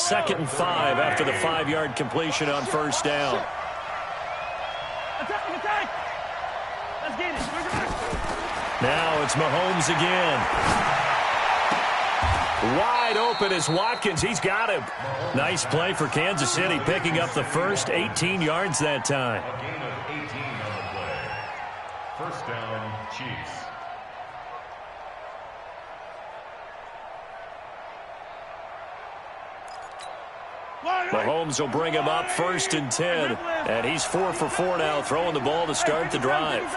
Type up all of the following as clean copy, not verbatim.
2nd and 5 after the 5-yard completion on first down. Attack! Let's get it. Now it's Mahomes again. Wide open is Watkins. He's got him. Nice play for Kansas City, picking up the first 18 yards that time. A gain of 18 on the play. First down, Chiefs. Mahomes will bring him up 1st and 10. And he's 4 for 4 now, throwing the ball to start the drive.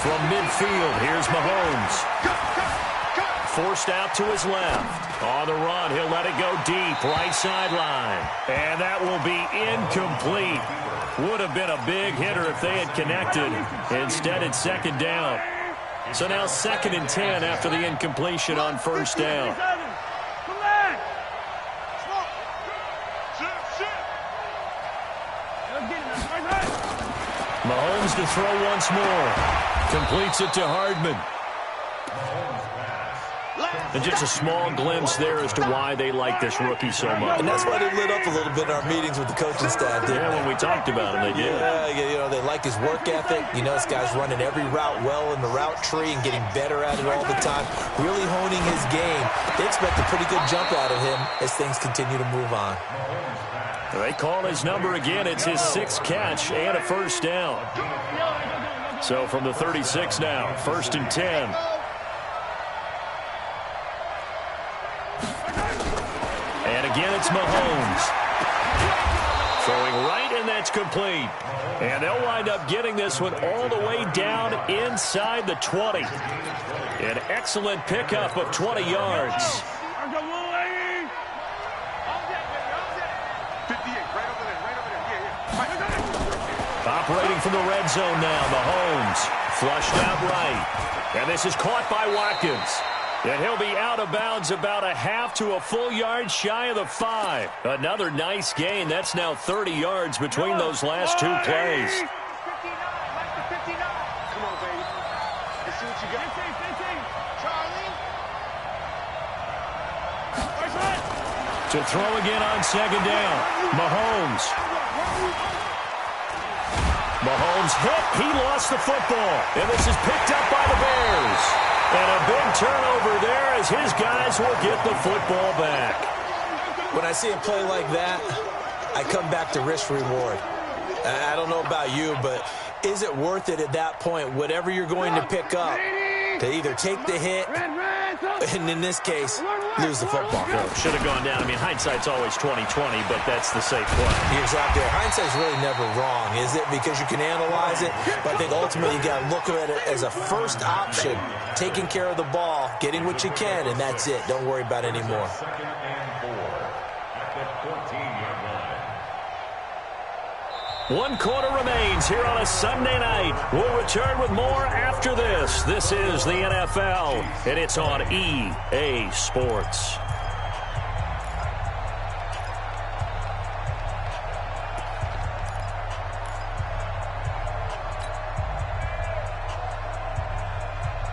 From midfield, here's Mahomes. Forced out to his left. On the run, he'll let it go deep, right sideline. And that will be incomplete. Would have been a big hitter if they had connected. Instead, it's 2nd down. So now 2nd and 10 after the incompletion on first down. Mahomes to throw once more. Completes it to Hardman. And just a small glimpse there as to why they like this rookie so much. And that's why they lit up a little bit in our meetings with the coaching staff. Yeah, when we talked about him, they did. Yeah, they like his work ethic. This guy's running every route well in the route tree and getting better at it all the time. Really honing his game. They expect a pretty good jump out of him as things continue to move on. They call his number again. It's his 6th catch and a first down. So from the 36 now, 1st and 10. And again, it's Mahomes. Throwing right, and that's complete. And they'll wind up getting this one all the way down inside the 20. An excellent pickup of 20 yards. Operating from the red zone now, Mahomes. Flushed out right. And this is caught by Watkins. And he'll be out of bounds about a half to a full yard shy of the 5. Another nice gain. That's now 30 yards between those last 2 plays. Come on, baby. Let's see what you got. Charlie. To throw again on 2nd down. Mahomes hit. He lost the football. And this is picked up by the Bears. And a big turnover there as his guys will get the football back. When I see a play like that, I come back to risk reward. I don't know about you, but is it worth it at that point, whatever you're going to pick up, to either take the hit, and in this case, lose the football? Should have gone down. I mean, hindsight's always 20/20, but that's the safe play. You're exactly right. Hindsight's really never wrong, is it? Because you can analyze it, but I think ultimately you got to look at it as a first option, taking care of the ball, getting what you can, and that's it. Don't worry about it anymore. 2nd and 4 at the 14-yard line. 1 quarter remains here on a Sunday night. We'll return with more after this. This is the NFL, and it's on EA Sports.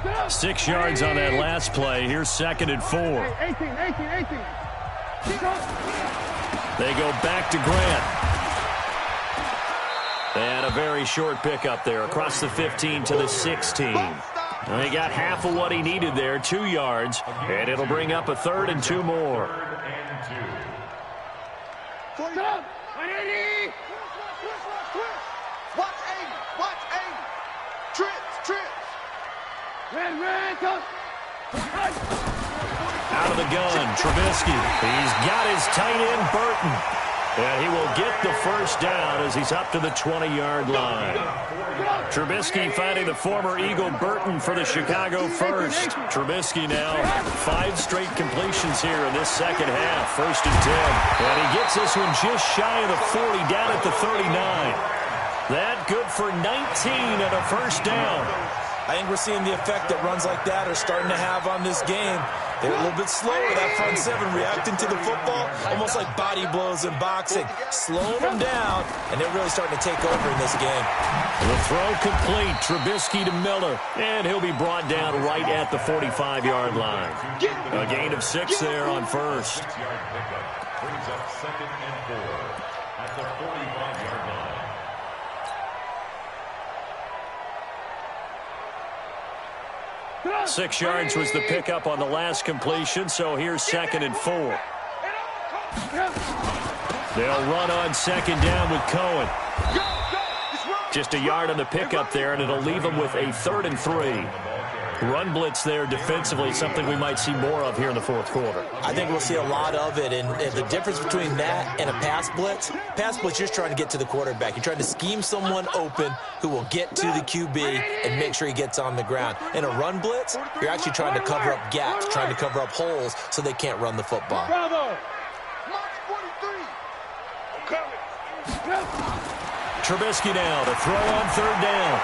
Go. 6 yards on that last play. Here's 2nd and 4. 18. They go back to Grant. And a very short pickup there across the 15 to the 16. And he got half of what he needed there, 2 yards, and it'll bring up a 3rd and 2 more. 3rd and 2. 180. Watch aim. Trips. Red, go. Out of the gun, Trubisky. He's got his tight end, Burton. And he will get the first down as he's up to the 20-yard line. Trubisky finding the former Eagle Burton for the Chicago first. Trubisky now 5 straight completions here in this second half. 1st and 10. And he gets this one just shy of the 40, down at the 39. That good for 19 and a first down. I think we're seeing the effect that runs like that are starting to have on this game. They're a little bit slower, that front seven, reacting to the football, almost like body blows in boxing, slowing them down, and they're really starting to take over in this game. The throw complete. Trubisky to Miller, and he'll be brought down right at the 45-yard line. A gain of 6 there on first. Brings up 2nd and 4 at the 45-yard line. 6 yards was the pickup on the last completion, so here's 2nd and 4. They'll run on 2nd down with Cohen. Just a yard on the pickup there, and it'll leave them with a 3rd and 3. Run blitz there defensively, something we might see more of here in the 4th quarter. I think we'll see a lot of it, and the difference between that and a pass blitz, you're just trying to get to the quarterback. You're trying to scheme someone open who will get to the QB and make sure he gets on the ground. In a run blitz, you're actually trying to cover up gaps, trying to cover up holes so they can't run the football. Bravo! Trubisky now to throw on 3rd down.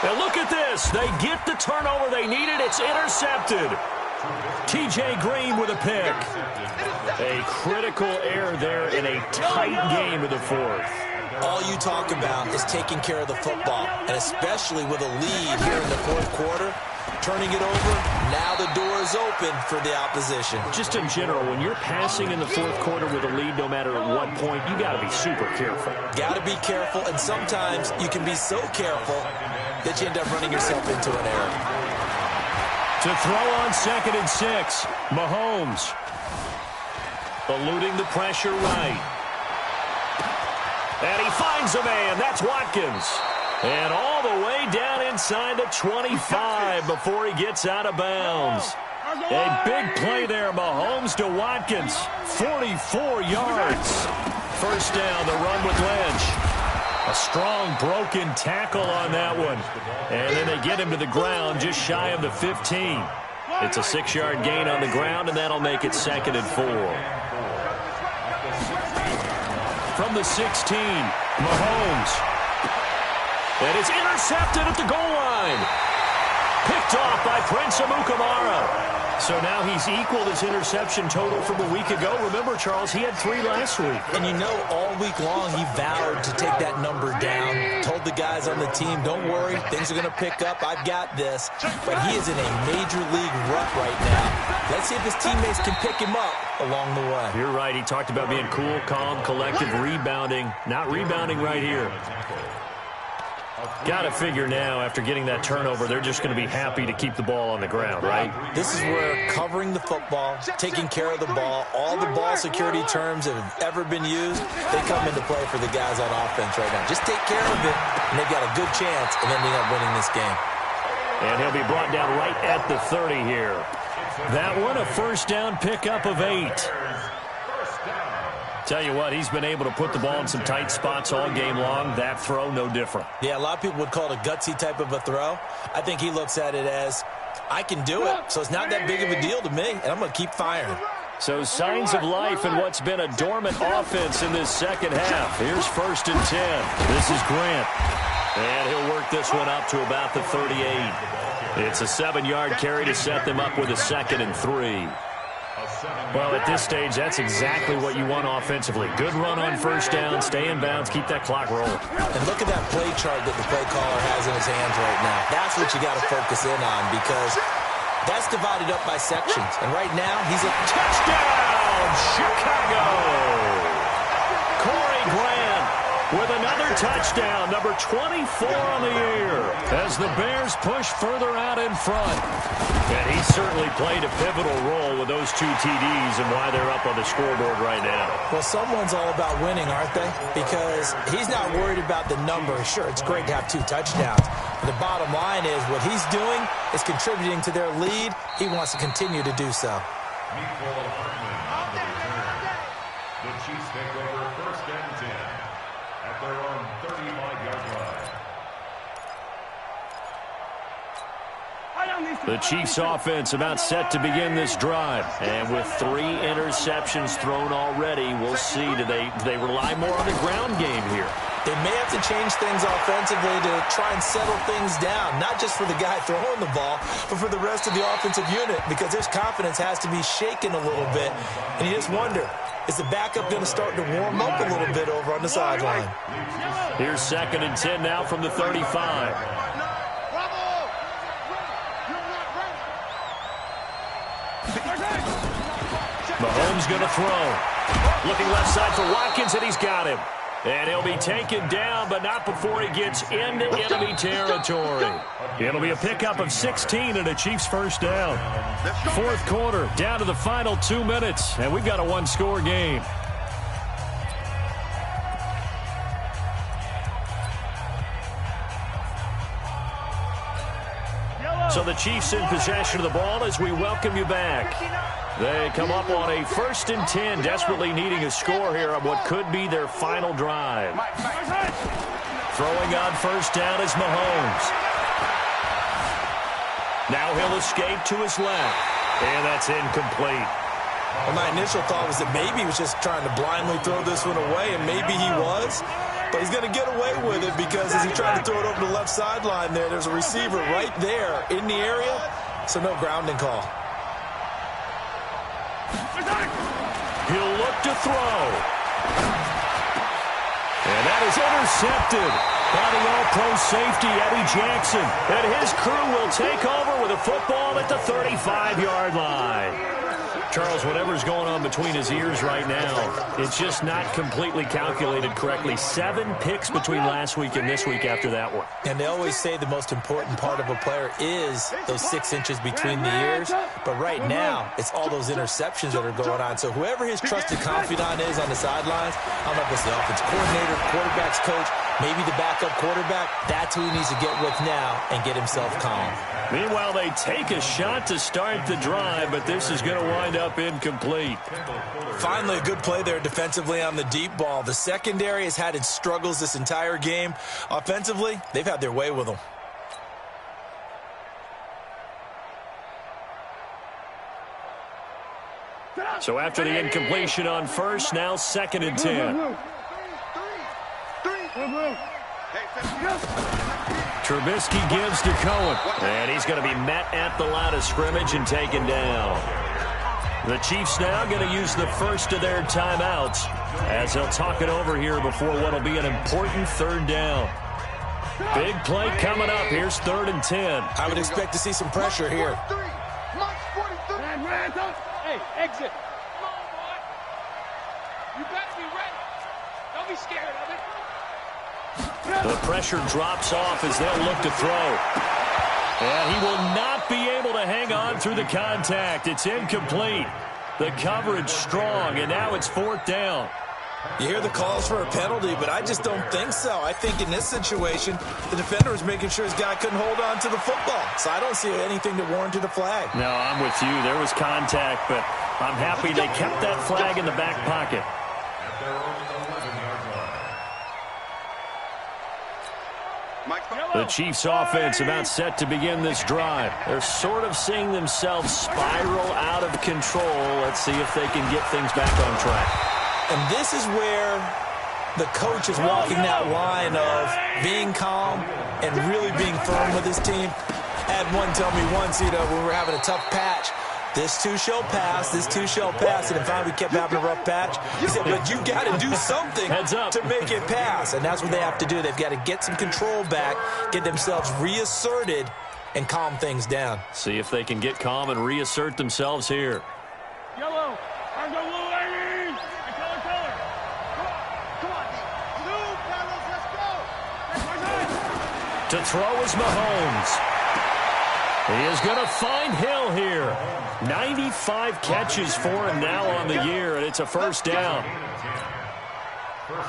Now look at this. They get the turnover they needed. It's intercepted. T.J. Green with a pick. A critical error there in a tight game in the 4th. All you talk about is taking care of the football, and especially with a lead here in the 4th quarter, turning it over, now the door is open for the opposition. Just in general, when you're passing in the 4th quarter with a lead, no matter at what point, you got to be super careful. Got to be careful, and sometimes you can be so careful that you end up running yourself into an error. To throw on 2nd and 6, Mahomes eluding the pressure right. And he finds a man. That's Watkins. And all the way down inside the 25 before he gets out of bounds. A big play there, Mahomes to Watkins. 44 yards. First down, the run with Lynch. A strong broken tackle on that one. And then they get him to the ground just shy of the 15. It's a 6-yard gain on the ground, and that'll make it 2nd and 4. From the 16, Mahomes. And it's intercepted at the goal line. Picked off by Prince Amukamara. So now he's equaled his interception total from a week ago. Remember, Charles, he had 3 last week. And you know, all week long he vowed to take that number down. Told the guys on the team, don't worry, things are going to pick up. I've got this. But he is in a major league rut right now. Let's see if his teammates can pick him up along the way. You're right. He talked about being cool, calm, collective, rebounding. Not rebounding right here. Got to figure now, after getting that turnover, they're just going to be happy to keep the ball on the ground, right? This is where covering the football, taking care of the ball, all the ball security terms that have ever been used, they come into play for the guys on offense right now. Just take care of it, and they've got a good chance of ending up winning this game. And he'll be brought down right at the 30 here. That one, a first down pickup of 8. Tell you what, he's been able to put the ball in some tight spots all game long. That throw, no different. Yeah, a lot of people would call it a gutsy type of a throw. I think he looks at it as, I can do it, so it's not that big of a deal to me, and I'm going to keep firing. So signs of life in what's been a dormant offense in this second half. Here's 1st and 10. This is Grant. And he'll work this one up to about the 38. It's a 7-yard carry to set them up with a 2nd and 3. Well, at this stage, that's exactly what you want offensively. Good run on first down, stay in bounds, keep that clock rolling. And look at that play chart that the play caller has in his hands right now. That's what you got to focus in on, because that's divided up by sections. And right now, he's a touchdown, Chicago! Corey Grant with another touchdown, number 24 on the year, as the Bears push further out in front. And he certainly played a pivotal role with those 2 TDs and why they're up on the scoreboard right now. Well, someone's all about winning, aren't they? Because he's not worried about the number. Sure, it's great to have 2 touchdowns. But the bottom line is what he's doing is contributing to their lead. He wants to continue to do so. The Chiefs take over 1st and 10 at their own 35-yard line. The Chiefs offense about set to begin this drive. And with 3 interceptions thrown already, we'll see. Do they rely more on the ground game here? They may have to change things offensively to try and settle things down, not just for the guy throwing the ball, but for the rest of the offensive unit, because his confidence has to be shaken a little bit. And you just wonder, is the backup going to start to warm up a little bit over on the sideline? Here's 2nd and 10 now from the 35. Mahomes going to throw. Looking left side for Watkins, and he's got him. And he'll be taken down, but not before he gets into enemy territory. It'll be a pickup of 16 and a Chiefs first down. 4th quarter, down to the final 2 minutes, and we've got a one-score game. So the Chiefs in possession of the ball as we welcome you back. They come up on a 1st and 10, desperately needing a score here on what could be their final drive. Throwing on first down is Mahomes. Now he'll escape to his left, and that's incomplete. Well, my initial thought was that maybe he was just trying to blindly throw this one away, and maybe he was. But he's going to get away with it because as he tried to throw it over the left sideline there's a receiver right there in the area, so no grounding call. He'll look to throw. And that is intercepted by the All-Pro safety, Eddie Jackson. And his crew will take over with a football at the 35-yard line. Charles, whatever's going on between his ears right now, it's just not completely calculated correctly. 7 picks between last week and this week after that one. And they always say the most important part of a player is those 6 inches between the ears. But right now, it's all those interceptions that are going on. So whoever his trusted confidant is on the sidelines, I don't know if it's the offense coordinator, quarterback's coach, maybe the backup quarterback, that's who he needs to get with now and get himself calm. Meanwhile, they take a shot to start the drive, but this is going to wind up incomplete. Finally, a good play there defensively on the deep ball. The secondary has had its struggles this entire game. Offensively, they've had their way with them. So after the incompletion on first, now 2nd and 10. Trubisky gives to Cohen, and he's going to be met at the line of scrimmage and taken down. The Chiefs now going to use the first of their timeouts as they'll talk it over here before what will be an important 3rd down. Big play coming up. Here's 3rd and 10. I would expect to see some pressure here. Hey, exit. Come on, boy. You better be ready. Don't be scared of it. The pressure drops off as they'll look to throw. And he will not be able to hang on through the contact. It's incomplete. The coverage strong, and now it's 4th down. You hear the calls for a penalty, but I just don't think so. I think in this situation, the defender was making sure his guy couldn't hold on to the football. So I don't see anything that warranted a flag. No, I'm with you. There was contact, but I'm happy they kept that flag in the back pocket. The Chiefs offense about set to begin this drive. They're sort of seeing themselves spiral out of control. Let's see if they can get things back on track. And this is where the coach is walking that line of being calm and really being firm with his team. I had one tell me once, when we were having a tough patch, this too shall pass, this too shall pass, and finally we kept having a rough patch. He said, but you got to do something to make it pass, and that's what they have to do. They've got to get some control back, get themselves reasserted, and calm things down. See if they can get calm and reassert themselves here. Yellow. I go blue, ladies. I color. Come on. Blue, fellas, let's go. To throw is Mahomes. He is going to find Hill here. 95 catches for him now on the year, and it's a first down.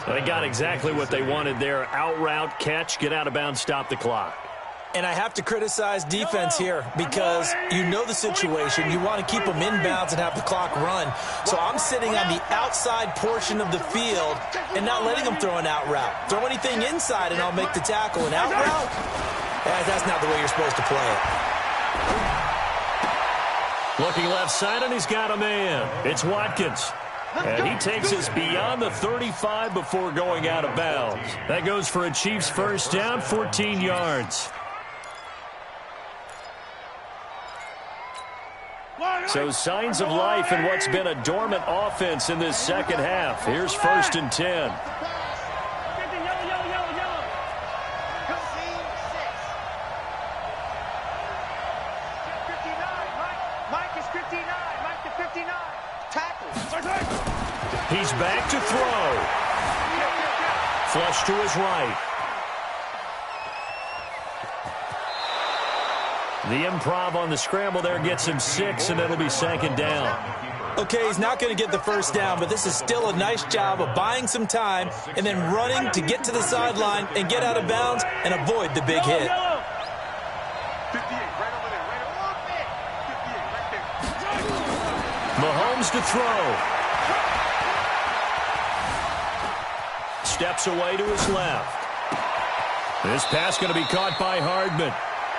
They got exactly what they wanted there. Out route, catch, get out of bounds, stop the clock. And I have to criticize defense here because you know the situation. You want to keep them inbounds and have the clock run. So I'm sitting on the outside portion of the field and not letting them throw an out route. Throw anything inside and I'll make the tackle. An out route? That's not the way you're supposed to play it. Looking left side, and he's got a man. It's Watkins. And he takes us beyond the 35 before going out of bounds. That goes for a Chiefs first down, 14 yards. So signs of life in what's been a dormant offense in this second half. Here's 1st and 10. He's back to throw. Flush to his right. The improv on the scramble there gets him 6, and it'll be 2nd down. Okay, he's not going to get the first down, but this is still a nice job of buying some time and then running to get to the sideline and get out of bounds and avoid the big hit. Mahomes to throw. Steps away to his left. This pass going to be caught by Hardman.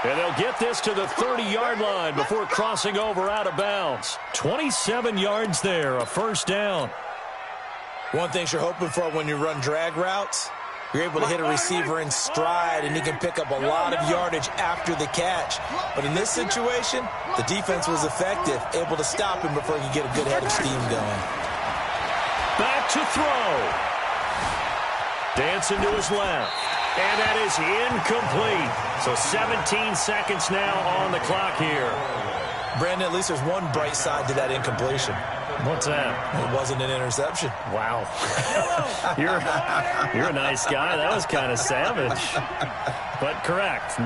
And they'll get this to the 30-yard line before crossing over out of bounds. 27 yards there, a first down. One thing you're hoping for when you run drag routes, you're able to hit a receiver in stride, and he can pick up a lot of yardage after the catch. But in this situation, the defense was effective, able to stop him before he could get a good head of steam going. Back to throw. Dancing to his left. And that is incomplete. So 17 seconds now on the clock here. Brandon, at least there's one bright side to that incompletion. What's that? It wasn't an interception. Wow. You're a nice guy. That was kind of savage. But correct.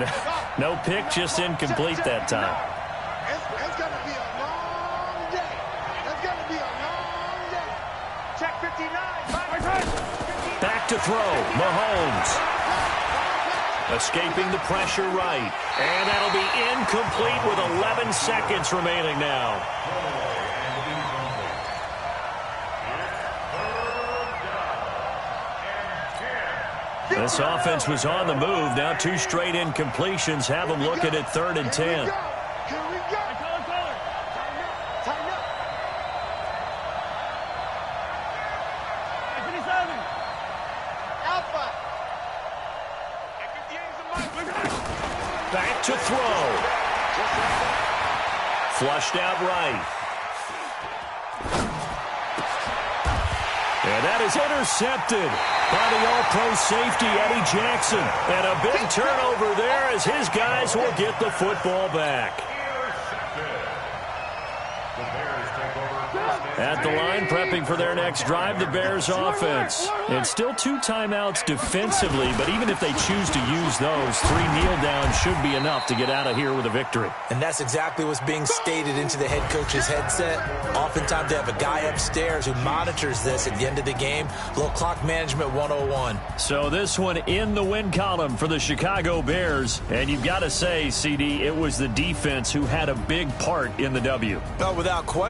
No pick, just incomplete that time. It's going to be a long day. It's going to be a long day. Check 59. Back to throw. Mahomes. Escaping the pressure right. And that'll be incomplete with 11 seconds remaining now. This offense was on the move. Now 2 straight incompletions have them looking at 3rd and 10. Here we go. Tighten up. Alpha. Back to throw. Flushed out right. And that is intercepted by the all-pro safety, Eddie Jackson. And a big turnover there as his guys will get the football back. At the line, prepping for their next drive, the Bears offense. And still 2 timeouts defensively, but even if they choose to use those, 3 kneel downs should be enough to get out of here with a victory. And that's exactly what's being stated into the head coach's headset. Oftentimes they have a guy upstairs who monitors this at the end of the game. A little clock management 101. So this one in the win column for the Chicago Bears. And you've got to say, CD, it was the defense who had a big part in the W. No, without question.